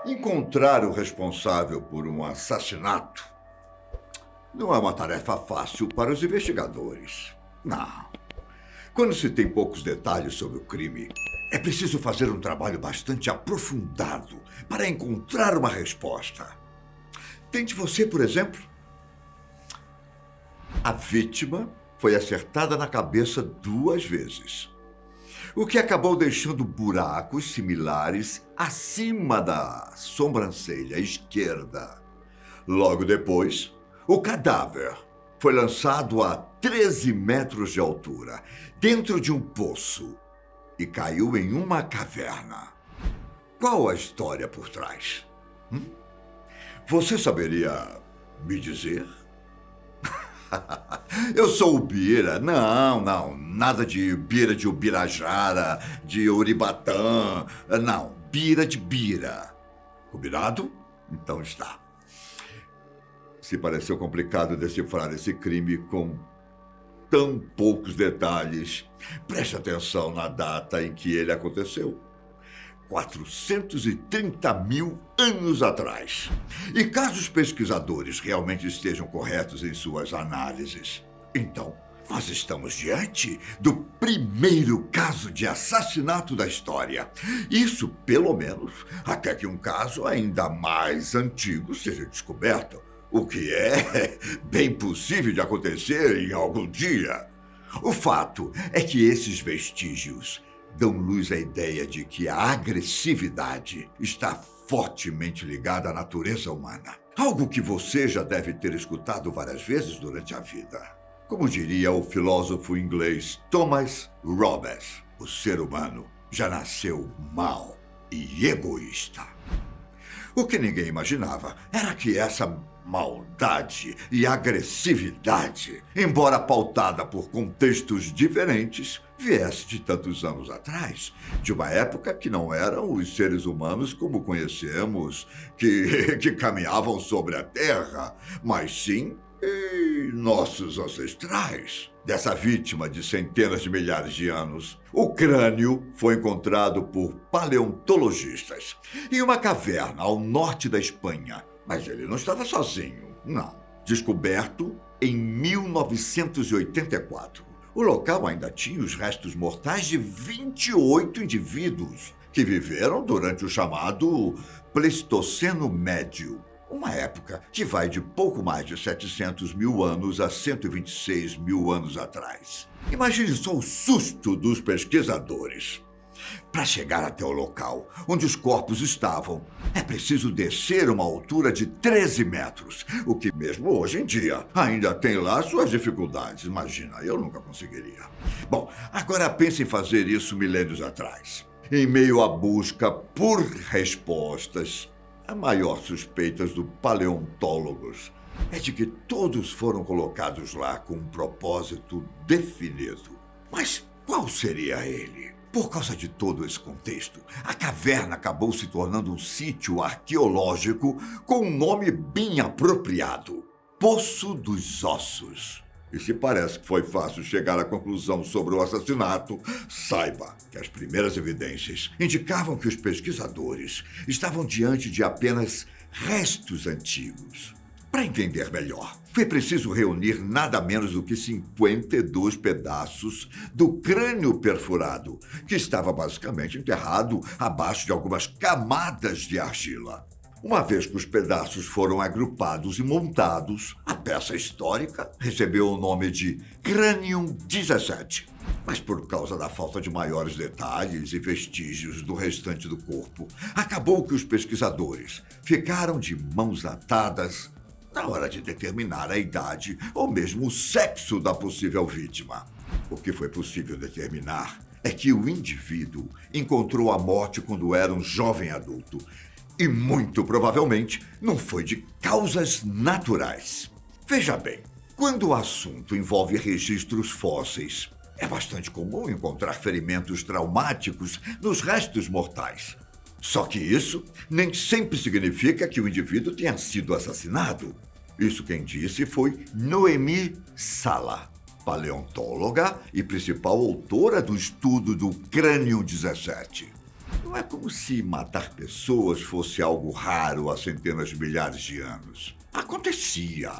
Encontrar o responsável por um assassinato não é uma tarefa fácil para os investigadores. Não. Quando se tem poucos detalhes sobre o crime, é preciso fazer um trabalho bastante aprofundado para encontrar uma resposta. Tente você, por exemplo. A vítima foi acertada na cabeça 2 vezes, o que acabou deixando buracos similares acima da sobrancelha esquerda. Logo depois, o cadáver foi lançado a 13 metros de altura, dentro de um poço, e caiu em uma caverna. Qual a história por trás? Você saberia me dizer? Eu sou o Bira. Não, nada de Bira de Ubirajara, de Uribatã. Não, Bira de Bira. Combinado? Então está. Se pareceu complicado decifrar esse crime com tão poucos detalhes, preste atenção na data em que ele aconteceu. 430 mil anos atrás. E caso os pesquisadores realmente estejam corretos em suas análises, então nós estamos diante do primeiro caso de assassinato da história. Isso, pelo menos, até que um caso ainda mais antigo seja descoberto, o que é bem possível de acontecer em algum dia. O fato é que esses vestígios dão luz à ideia de que a agressividade está fortemente ligada à natureza humana. Algo que você já deve ter escutado várias vezes durante a vida. Como diria o filósofo inglês Thomas Robbins, o ser humano já nasceu mau e egoísta. O que ninguém imaginava era que essa maldade e agressividade, embora pautada por contextos diferentes, viesse de tantos anos atrás, de uma época que não eram os seres humanos como conhecemos, que caminhavam sobre a Terra, mas sim nossos ancestrais. Dessa vítima de centenas de milhares de anos, o crânio foi encontrado por paleontologistas em uma caverna ao norte da Espanha. Mas ele não estava sozinho, não. Descoberto em 1984. O local ainda tinha os restos mortais de 28 indivíduos que viveram durante o chamado Pleistoceno Médio, uma época que vai de pouco mais de 700 mil anos a 126 mil anos atrás. Imagine só o susto dos pesquisadores. Para chegar até o local onde os corpos estavam, é preciso descer uma altura de 13 metros, o que mesmo hoje em dia ainda tem lá suas dificuldades. Imagina, eu nunca conseguiria. Bom, agora pense em fazer isso milênios atrás. Em meio à busca por respostas, a maior suspeita dos paleontólogos é de que todos foram colocados lá com um propósito definido. Mas qual seria ele? Por causa de todo esse contexto, a caverna acabou se tornando um sítio arqueológico com um nome bem apropriado: Poço dos Ossos. E se parece que foi fácil chegar à conclusão sobre o assassinato, saiba que as primeiras evidências indicavam que os pesquisadores estavam diante de apenas restos antigos. Para entender melhor, foi preciso reunir nada menos do que 52 pedaços do crânio perfurado, que estava basicamente enterrado abaixo de algumas camadas de argila. Uma vez que os pedaços foram agrupados e montados, a peça histórica recebeu o nome de Crânium 17. Mas por causa da falta de maiores detalhes e vestígios do restante do corpo, acabou que os pesquisadores ficaram de mãos atadas na hora de determinar a idade ou mesmo o sexo da possível vítima. O que foi possível determinar é que o indivíduo encontrou a morte quando era um jovem adulto e, muito provavelmente, não foi de causas naturais. Veja bem, quando o assunto envolve registros fósseis, é bastante comum encontrar ferimentos traumáticos nos restos mortais. Só que isso nem sempre significa que o indivíduo tenha sido assassinado. Isso quem disse foi Noemi Sala, paleontóloga e principal autora do estudo do Crânio 17. Não é como se matar pessoas fosse algo raro há centenas de milhares de anos. Acontecia.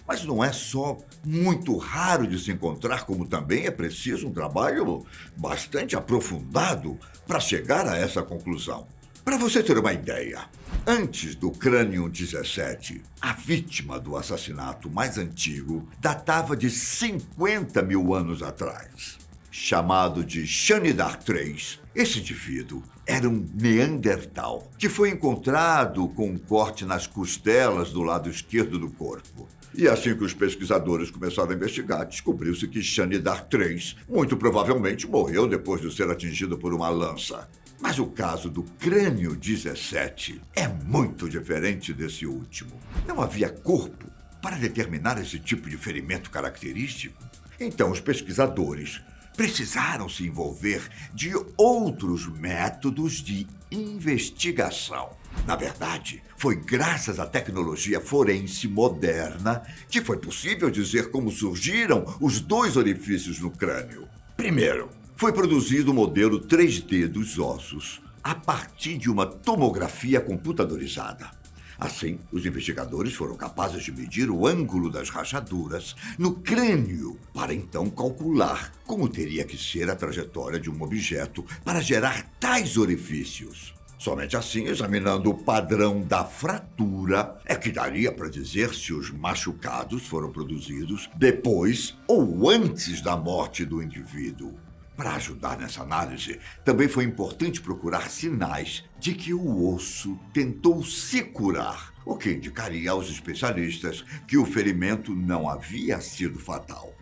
Mas não é só muito raro de se encontrar, como também é preciso um trabalho bastante aprofundado para chegar a essa conclusão. Para você ter uma ideia, antes do Crânium 17, a vítima do assassinato mais antigo datava de 50 mil anos atrás. Chamado de Shanidar III, esse indivíduo era um Neandertal que foi encontrado com um corte nas costelas do lado esquerdo do corpo. E assim que os pesquisadores começaram a investigar, descobriu-se que Shanidar III muito provavelmente morreu depois de ser atingido por uma lança. Mas o caso do Crânio 17 é muito diferente desse último. Não havia corpo para determinar esse tipo de ferimento característico. Então os pesquisadores precisaram se envolver de outros métodos de investigação. Na verdade, foi graças à tecnologia forense moderna que foi possível dizer como surgiram os dois orifícios no crânio. Primeiro, foi produzido o modelo 3D dos ossos a partir de uma tomografia computadorizada. Assim, os investigadores foram capazes de medir o ângulo das rachaduras no crânio para então calcular como teria que ser a trajetória de um objeto para gerar tais orifícios. Somente assim, examinando o padrão da fratura, é que daria para dizer se os machucados foram produzidos depois ou antes da morte do indivíduo. Para ajudar nessa análise, também foi importante procurar sinais de que o osso tentou se curar, o que indicaria aos especialistas que o ferimento não havia sido fatal.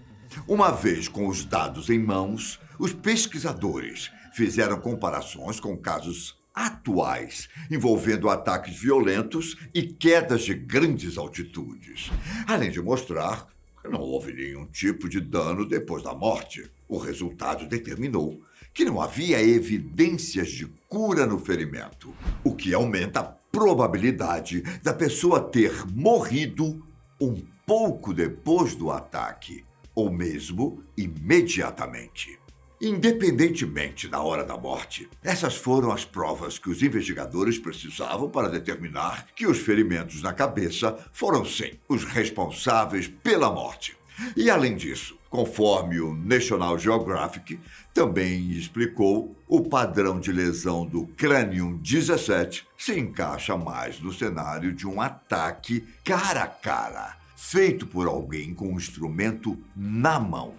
Uma vez com os dados em mãos, os pesquisadores fizeram comparações com casos atuais, envolvendo ataques violentos e quedas de grandes altitudes, além de mostrar que não houve nenhum tipo de dano depois da morte. O resultado determinou que não havia evidências de cura no ferimento, o que aumenta a probabilidade da pessoa ter morrido um pouco depois do ataque, ou mesmo imediatamente. Independentemente da hora da morte, essas foram as provas que os investigadores precisavam para determinar que os ferimentos na cabeça foram, sim, os responsáveis pela morte. E, além disso, conforme o National Geographic também explicou, o padrão de lesão do Crânium 17 se encaixa mais no cenário de um ataque cara a cara, feito por alguém com um instrumento na mão.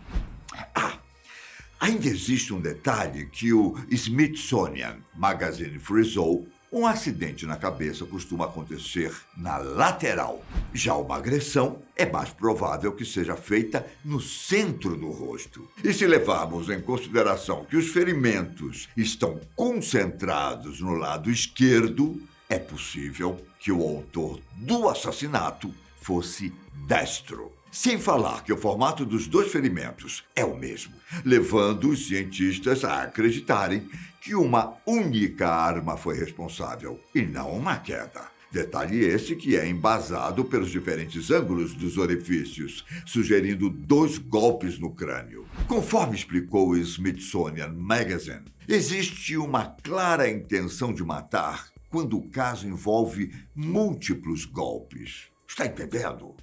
Ainda existe um detalhe que o Smithsonian Magazine frisou: um acidente na cabeça costuma acontecer na lateral. Já uma agressão é mais provável que seja feita no centro do rosto. E se levarmos em consideração que os ferimentos estão concentrados no lado esquerdo, é possível que o autor do assassinato fosse destro. Sem falar que o formato dos dois ferimentos é o mesmo, levando os cientistas a acreditarem que uma única arma foi responsável e não uma queda. Detalhe esse que é embasado pelos diferentes ângulos dos orifícios, sugerindo 2 golpes no crânio. Conforme explicou o Smithsonian Magazine, existe uma clara intenção de matar quando o caso envolve múltiplos golpes. Está entendendo?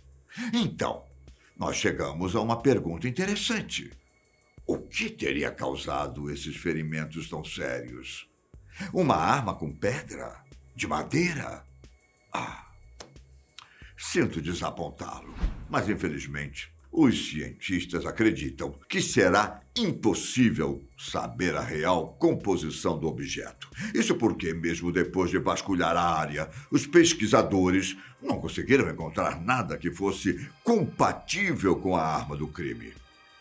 Então, nós chegamos a uma pergunta interessante. O que teria causado esses ferimentos tão sérios? Uma arma com pedra? De madeira? Sinto desapontá-lo, mas infelizmente os cientistas acreditam que será impossível saber a real composição do objeto. Isso porque, mesmo depois de vasculhar a área, os pesquisadores não conseguiram encontrar nada que fosse compatível com a arma do crime.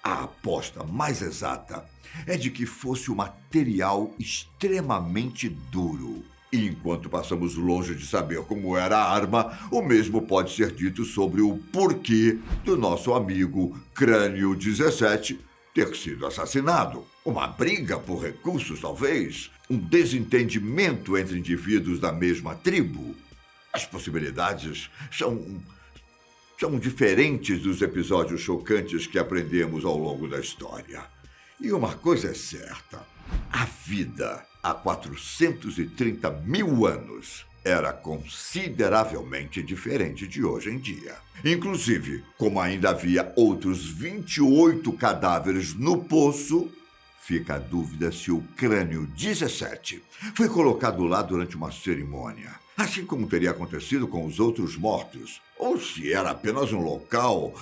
A aposta mais exata é de que fosse um material extremamente duro. E enquanto passamos longe de saber como era a arma, o mesmo pode ser dito sobre o porquê do nosso amigo Crânio 17 ter sido assassinado. Uma briga por recursos, talvez? Um desentendimento entre indivíduos da mesma tribo? As possibilidades são diferentes dos episódios chocantes que aprendemos ao longo da história. E uma coisa é certa: a vida há 430 mil anos, era consideravelmente diferente de hoje em dia. Inclusive, como ainda havia outros 28 cadáveres no poço, fica a dúvida se o crânio 17 foi colocado lá durante uma cerimônia, assim como teria acontecido com os outros mortos, ou se era apenas um local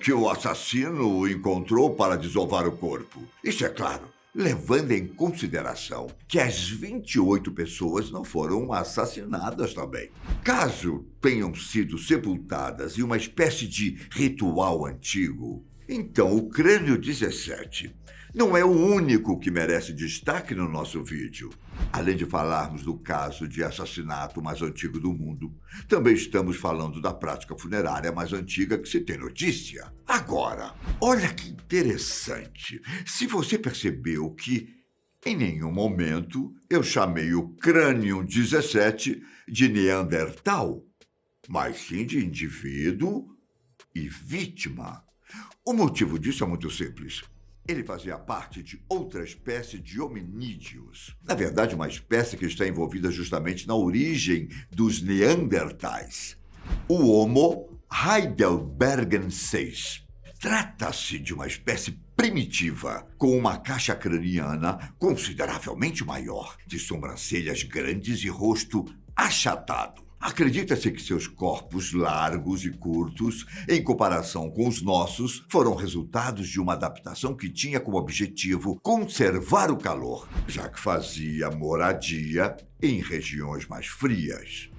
que o assassino encontrou para desovar o corpo. Isso é claro, levando em consideração que as 28 pessoas não foram assassinadas também. Caso tenham sido sepultadas em uma espécie de ritual antigo, então o crânio 17 não é o único que merece destaque no nosso vídeo. Além de falarmos do caso de assassinato mais antigo do mundo, também estamos falando da prática funerária mais antiga que se tem notícia. Agora, olha que interessante. Se você percebeu que em nenhum momento eu chamei o crânio 17 de Neandertal, mas sim de indivíduo e vítima. O motivo disso é muito simples. Ele fazia parte de outra espécie de hominídeos. Na verdade, uma espécie que está envolvida justamente na origem dos neandertais. O Homo heidelbergensis. Trata-se de uma espécie primitiva, com uma caixa craniana consideravelmente maior, de sobrancelhas grandes e rosto achatado. Acredita-se que seus corpos largos e curtos, em comparação com os nossos, foram resultados de uma adaptação que tinha como objetivo conservar o calor, já que fazia moradia em regiões mais frias.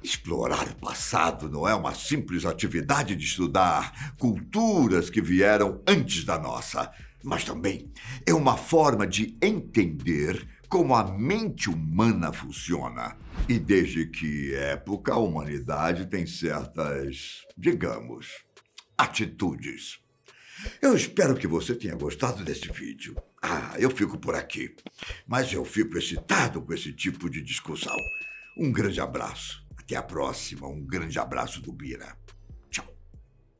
Explorar o passado não é uma simples atividade de estudar culturas que vieram antes da nossa, mas também é uma forma de entender como a mente humana funciona. E desde que época a humanidade tem certas, digamos, atitudes. Eu espero que você tenha gostado desse vídeo. Eu fico por aqui, mas eu fico excitado com esse tipo de discussão. Um grande abraço. Até a próxima. Um grande abraço do Bira.